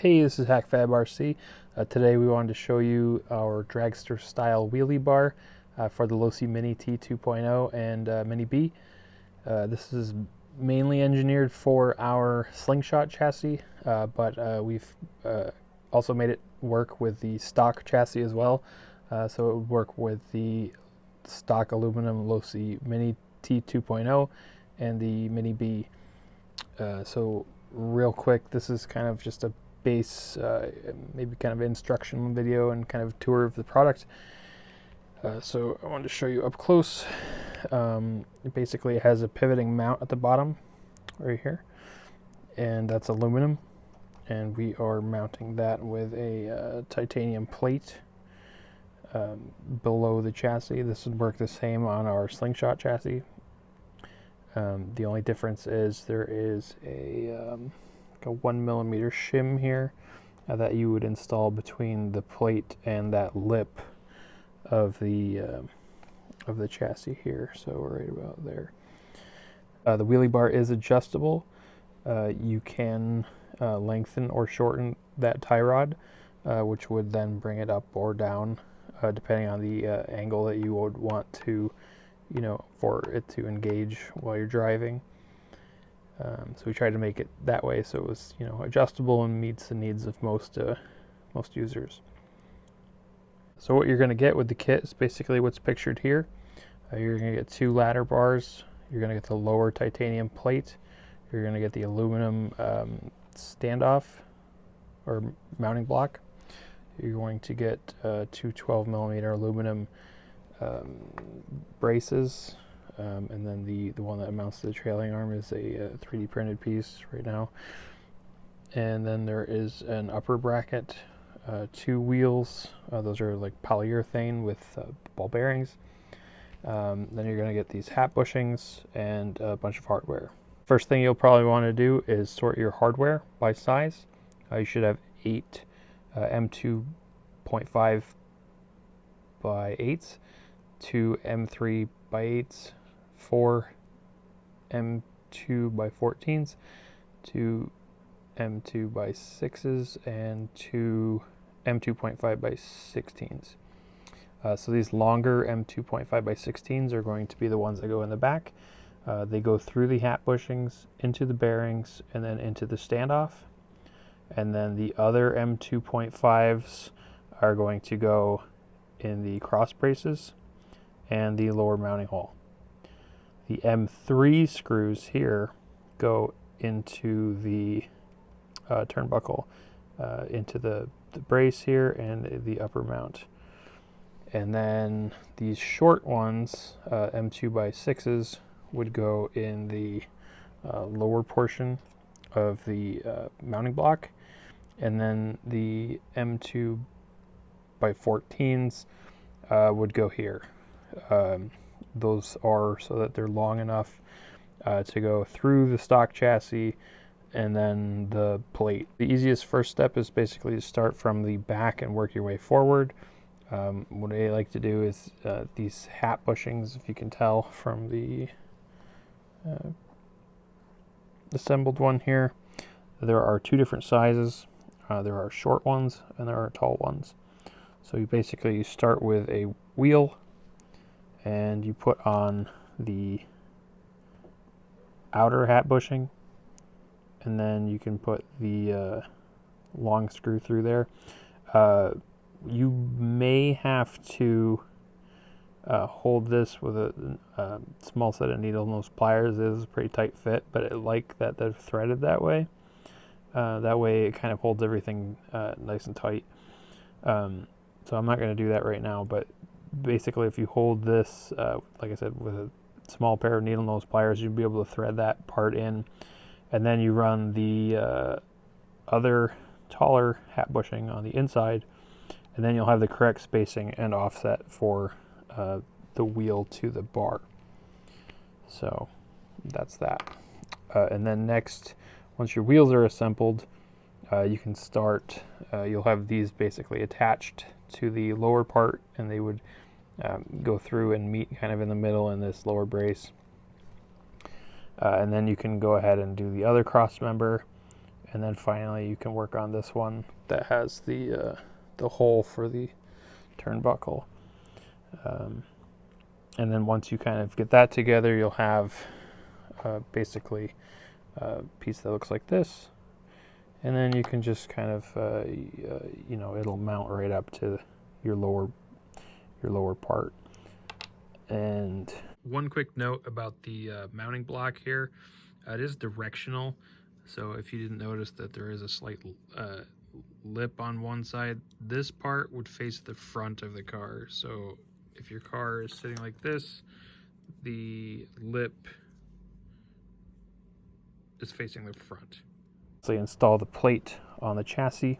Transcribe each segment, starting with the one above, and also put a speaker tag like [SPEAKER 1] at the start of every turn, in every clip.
[SPEAKER 1] Hey, this is HackFab RC. Today we wanted to show you our Dragster style wheelie bar for the Losi Mini-T 2.0 and Mini-B. This is mainly engineered for our Slingshot chassis, but we've also made it work with the stock chassis as well. So it would work with the stock aluminum Losi Mini-T 2.0 and the Mini-B. So real quick, this is kind of just a base, maybe kind of instruction video and kind of tour of the product. So I wanted to show you up close. It basically has a pivoting mount at the bottom right here, and that's aluminum, and we are mounting that with a titanium plate below the chassis. This would work the same on our Slingshot chassis. The only difference is there is a 1 millimeter shim here that you would install between the plate and that lip of the chassis here. So right about there. The wheelie bar is adjustable. You can lengthen or shorten that tie rod, which would then bring it up or down depending on the angle that you would want to, for it to engage while you're driving. So we tried to make it that way so it was, adjustable and meets the needs of most users. So what you're going to get with the kit is basically what's pictured here. You're going to get 2 ladder bars. You're going to get the lower titanium plate. You're going to get the aluminum standoff or mounting block. You're going to get 2 12 millimeter aluminum braces. And then the one that mounts to the trailing arm is a 3D printed piece right now. And then there is an upper bracket, 2 wheels. Those are like polyurethane with ball bearings. Then you're going to get these hat bushings and a bunch of hardware. First thing you'll probably want to do is sort your hardware by size. You should have 8 M2.5 by 8s, 2 M3 by 8s, 4 M2 by 14s, 2 M2 by 6s, and 2 M2.5 by 16s. So these longer M2.5 by 16s are going to be the ones that go in the back. They go through the hat bushings, into the bearings, and then into the standoff. And then the other M2.5s are going to go in the cross braces and the lower mounting hole. The M3 screws here go into the turnbuckle, into the brace here and the upper mount. And then these short ones, M2 by 6s, would go in the lower portion of the mounting block. And then the M2 by 14s would go here. Those are so that they're long enough to go through the stock chassis and then the plate. The easiest first step is basically to start from the back and work your way forward. What I like to do is these hat bushings, if you can tell from the assembled one here, there are 2 different sizes. There are short ones and there are tall ones. So you start with a wheel and you put on the outer hat bushing, and then you can put the long screw through there. You may have to hold this with a small set of needle nose pliers. It is a pretty tight fit, but I like that they're threaded that way. That way it kind of holds everything nice and tight. So I'm not going to do that right now, but basically if you hold this, like I said, with a small pair of needle nose pliers, you'll be able to thread that part in, and then you run the other taller hat bushing on the inside, and then you'll have the correct spacing and offset for the wheel to the bar. So that's that. And then next, once your wheels are assembled, you can start, you'll have these basically attached to the lower part, and they would go through and meet kind of in the middle in this lower brace. And then you can go ahead and do the other cross member, And then finally you can work on this one that has the hole for the turnbuckle. And then once you kind of get that together, you'll have basically a piece that looks like this. And then you can just kind of, you know, it'll mount right up to your lower part. And one quick note about the mounting block here, it is directional. So if you didn't notice that there is a slight lip on one side, this part would face the front of the car. So if your car is sitting like this, the lip is facing the front. So you install the plate on the chassis.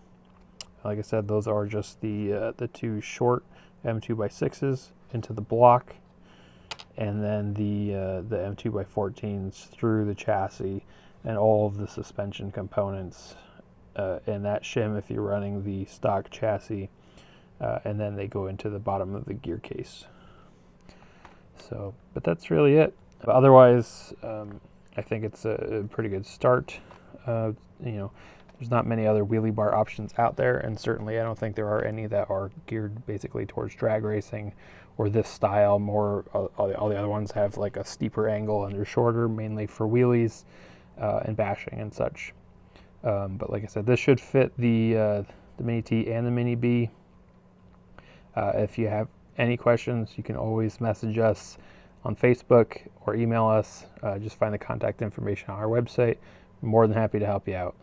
[SPEAKER 1] Like I said, those are just the two short M2x6s into the block, and then the M2x14s through the chassis and all of the suspension components, and that shim if you're running the stock chassis, and then they go into the bottom of the gear case. So, but that's really it. Otherwise, I think it's a pretty good start. You know, there's not many other wheelie bar options out there, and certainly I don't think there are any that are geared basically towards drag racing or this style. More, all the other ones have like a steeper angle and they're shorter, mainly for wheelies and bashing and such. But like I said, this should fit the Mini-T and the Mini-B. If you have any questions, you can always message us on Facebook or email us. Just find the contact information on our website. I'm more than happy to help you out.